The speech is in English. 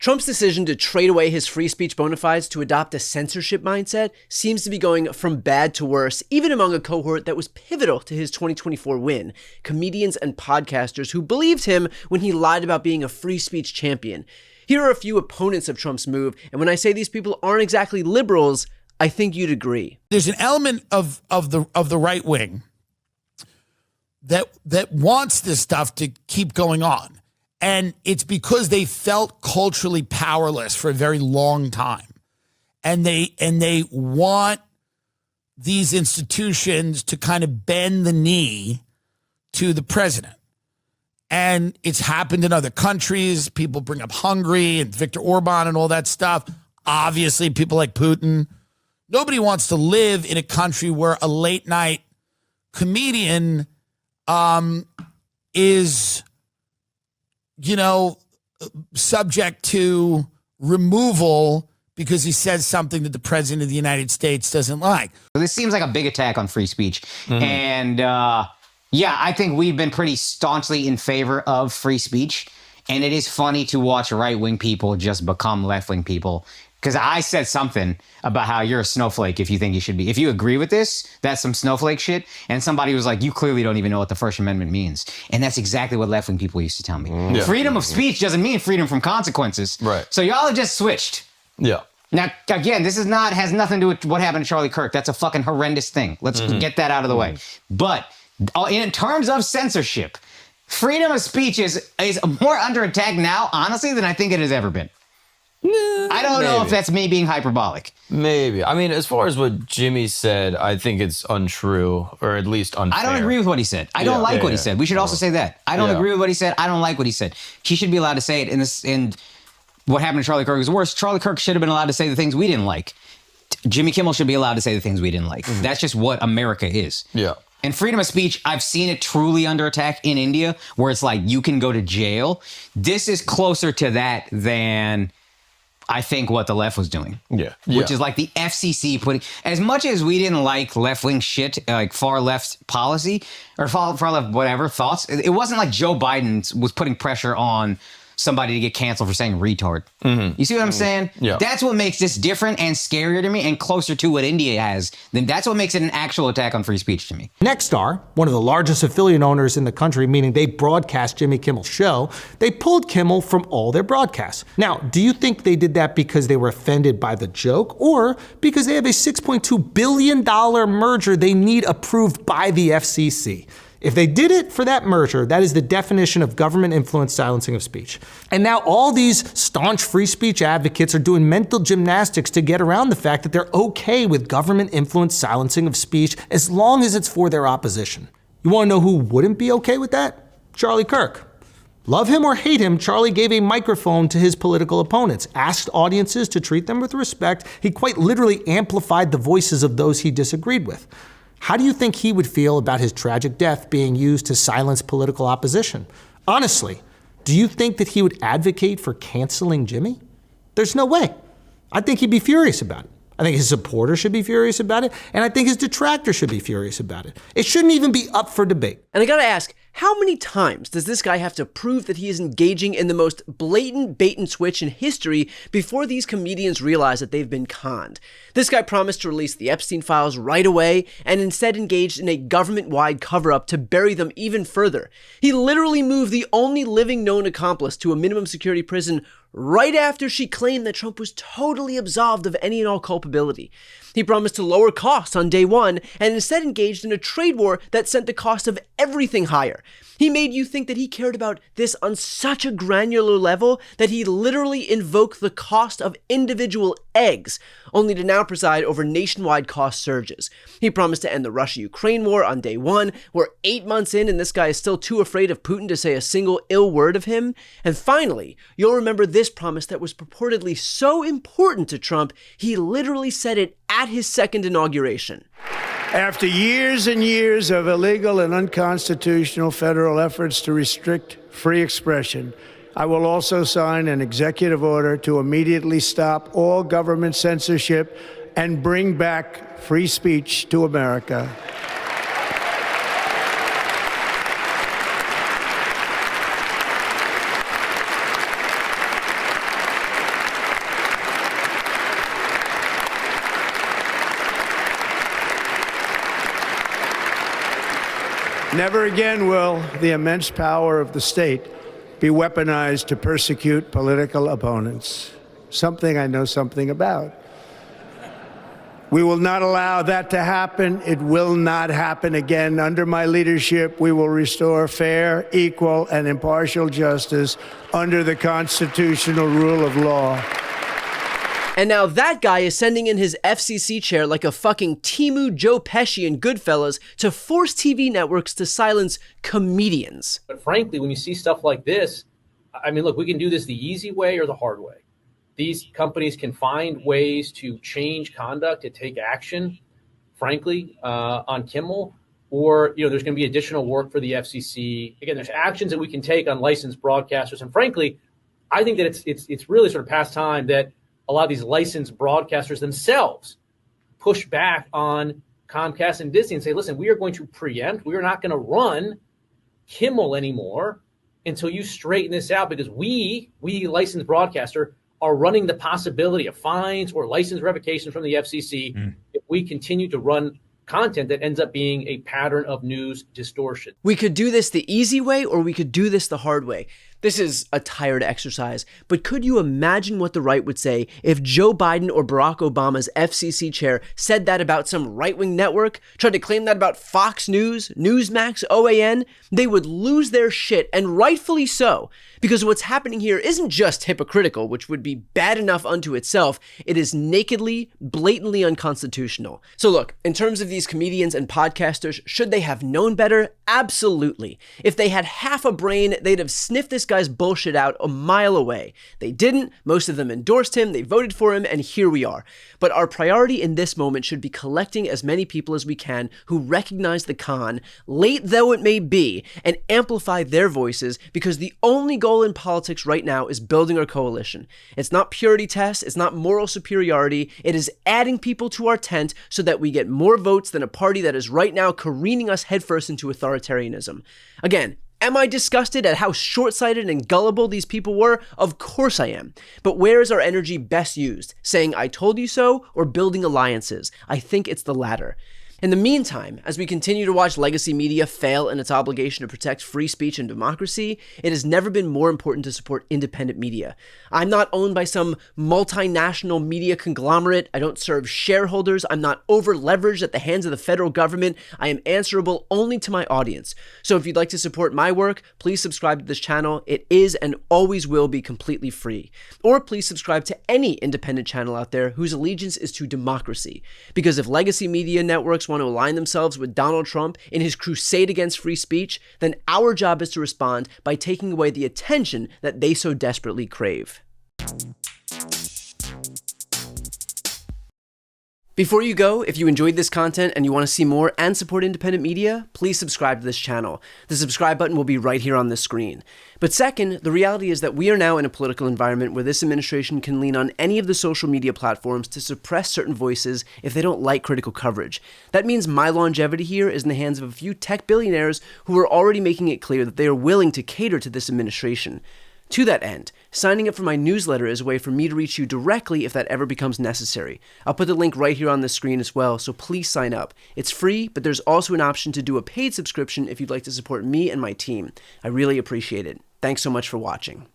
Trump's decision to trade away his free speech bona fides to adopt a censorship mindset seems to be going from bad to worse, even among a cohort that was pivotal to his 2024 win, comedians and podcasters who believed him when he lied about being a free speech champion. Here are a few opponents of Trump's move, and when I say these people aren't exactly liberals, I think you'd agree. There's an element of the right wing that wants this stuff to keep going on. And it's because they felt culturally powerless for a very long time. And they want these institutions to kind of bend the knee to the president. And it's happened in other countries. People bring up Hungary and Viktor Orban and all that stuff. Obviously, people like Putin. Nobody wants to live in a country where a late night comedian is, subject to removal because he says something that the president of the United States doesn't like. This seems like a big attack on free speech. Mm-hmm. And I think we've been pretty staunchly in favor of free speech. And it is funny to watch right-wing people just become left-wing people. Because I said something about how you're a snowflake if you think you should be. If you agree with this, that's some snowflake shit. And somebody was like, you clearly don't even know what the First Amendment means. And that's exactly what left-wing people used to tell me. Yeah. Freedom of speech doesn't mean freedom from consequences. Right. So y'all have just switched. Yeah. Now, again, this has nothing to do with what happened to Charlie Kirk. That's a fucking horrendous thing. Let's get that out of the way. But in terms of censorship, freedom of speech is more under attack now, honestly, than I think it has ever been. I don't know if that's me being hyperbolic. Maybe. I mean, as far as what Jimmy said, I think it's untrue, or at least unfair. I don't agree with what he said. I don't like what he said. We should also say that. I don't agree with what he said. I don't like what he said. He should be allowed to say it. And what happened to Charlie Kirk is worse. Charlie Kirk should have been allowed to say the things we didn't like. Jimmy Kimmel should be allowed to say the things we didn't like. That's just what America is. Yeah. And freedom of speech, I've seen it truly under attack in India, where it's like you can go to jail. This is closer to that than I think what the left was doing. Yeah. Which is like the FCC putting, as much as we didn't like left-wing shit, like far left policy or far left whatever thoughts, it wasn't like Joe Biden was putting pressure on somebody to get canceled for saying retard. You see what I'm saying? Yeah. That's what makes this different and scarier to me and closer to what India has. Then that's what makes it an actual attack on free speech to me. Nexstar, one of the largest affiliate owners in the country, meaning they broadcast Jimmy Kimmel's show, they pulled Kimmel from all their broadcasts. Now, do you think they did that because they were offended by the joke or because they have a $6.2 billion merger they need approved by the FCC? If they did it for that merger, that is the definition of government influence silencing of speech. And now all these staunch free speech advocates are doing mental gymnastics to get around the fact that they're okay with government influence silencing of speech as long as it's for their opposition. You want to know who wouldn't be okay with that? Charlie Kirk. Love him or hate him, Charlie gave a microphone to his political opponents, asked audiences to treat them with respect. He quite literally amplified the voices of those he disagreed with. How do you think he would feel about his tragic death being used to silence political opposition? Honestly, do you think that he would advocate for canceling Jimmy? There's no way. I think he'd be furious about it. I think his supporters should be furious about it, and I think his detractors should be furious about it. It shouldn't even be up for debate. And I gotta ask, how many times does this guy have to prove that he is engaging in the most blatant bait and switch in history before these comedians realize that they've been conned? This guy promised to release the Epstein files right away and instead engaged in a government-wide cover-up to bury them even further. He literally moved the only living known accomplice to a minimum security prison right after she claimed that Trump was totally absolved of any and all culpability. He promised to lower costs on day one and instead engaged in a trade war that sent the cost of everything higher. He made you think that he cared about this on such a granular level that he literally invoked the cost of individual eggs, only to now preside over nationwide cost surges. He promised to end the Russia-Ukraine war on day one. We're 8 months in and this guy is still too afraid of Putin to say a single ill word of him. And finally, you'll remember this promise that was purportedly so important to Trump, he literally said it at his second inauguration. After years and years of illegal and unconstitutional federal efforts to restrict free expression, I will also sign an executive order to immediately stop all government censorship and bring back free speech to America. Never again will the immense power of the state be weaponized to persecute political opponents. Something I know something about. We will not allow that to happen. It will not happen again. Under my leadership, we will restore fair, equal, and impartial justice under the constitutional rule of law. And now that guy is sending in his FCC chair like a fucking Timu Joe Pesci in Goodfellas to force TV networks to silence comedians. But frankly, when you see stuff like this, I mean, look, we can do this the easy way or the hard way. These companies can find ways to change conduct, to take action, frankly, on Kimmel, or, there's going to be additional work for the FCC. Again, there's actions that we can take on licensed broadcasters. And frankly, I think that it's really sort of past time that a lot of these licensed broadcasters themselves push back on Comcast and Disney and say, listen, we are going to preempt. We are not going to run Kimmel anymore until you straighten this out, because we licensed broadcaster, are running the possibility of fines or license revocation from the FCC if we continue to run content that ends up being a pattern of news distortion. We could do this the easy way, or we could do this the hard way. This is a tired exercise, but could you imagine what the right would say if Joe Biden or Barack Obama's FCC chair said that about some right-wing network, tried to claim that about Fox News, Newsmax, OAN? They would lose their shit, and rightfully so, because what's happening here isn't just hypocritical, which would be bad enough unto itself, it is nakedly, blatantly unconstitutional. So look, in terms of these comedians and podcasters, should they have known better? Absolutely. If they had half a brain, they'd have sniffed this guy's bullshit out a mile away. They didn't, most of them endorsed him, they voted for him, and here we are. But our priority in this moment should be collecting as many people as we can who recognize the con, late though it may be, and amplify their voices, because the only goal in politics right now is building our coalition. It's not purity tests, it's not moral superiority, it is adding people to our tent so that we get more votes than a party that is right now careening us headfirst into authoritarianism. Again, am I disgusted at how short-sighted and gullible these people were? Of course I am. But where is our energy best used? Saying I told you so, or building alliances? I think it's the latter. In the meantime, as we continue to watch legacy media fail in its obligation to protect free speech and democracy, it has never been more important to support independent media. I'm not owned by some multinational media conglomerate. I don't serve shareholders. I'm not over-leveraged at the hands of the federal government. I am answerable only to my audience. So if you'd like to support my work, please subscribe to this channel. It is and always will be completely free. Or please subscribe to any independent channel out there whose allegiance is to democracy. Because if legacy media networks want to align themselves with Donald Trump in his crusade against free speech, then our job is to respond by taking away the attention that they so desperately crave. Before you go, if you enjoyed this content and you want to see more and support independent media, please subscribe to this channel. The subscribe button will be right here on this screen. But second, the reality is that we are now in a political environment where this administration can lean on any of the social media platforms to suppress certain voices if they don't like critical coverage. That means my longevity here is in the hands of a few tech billionaires who are already making it clear that they are willing to cater to this administration. To that end, signing up for my newsletter is a way for me to reach you directly if that ever becomes necessary. I'll put the link right here on the screen as well, so please sign up. It's free, but there's also an option to do a paid subscription if you'd like to support me and my team. I really appreciate it. Thanks so much for watching.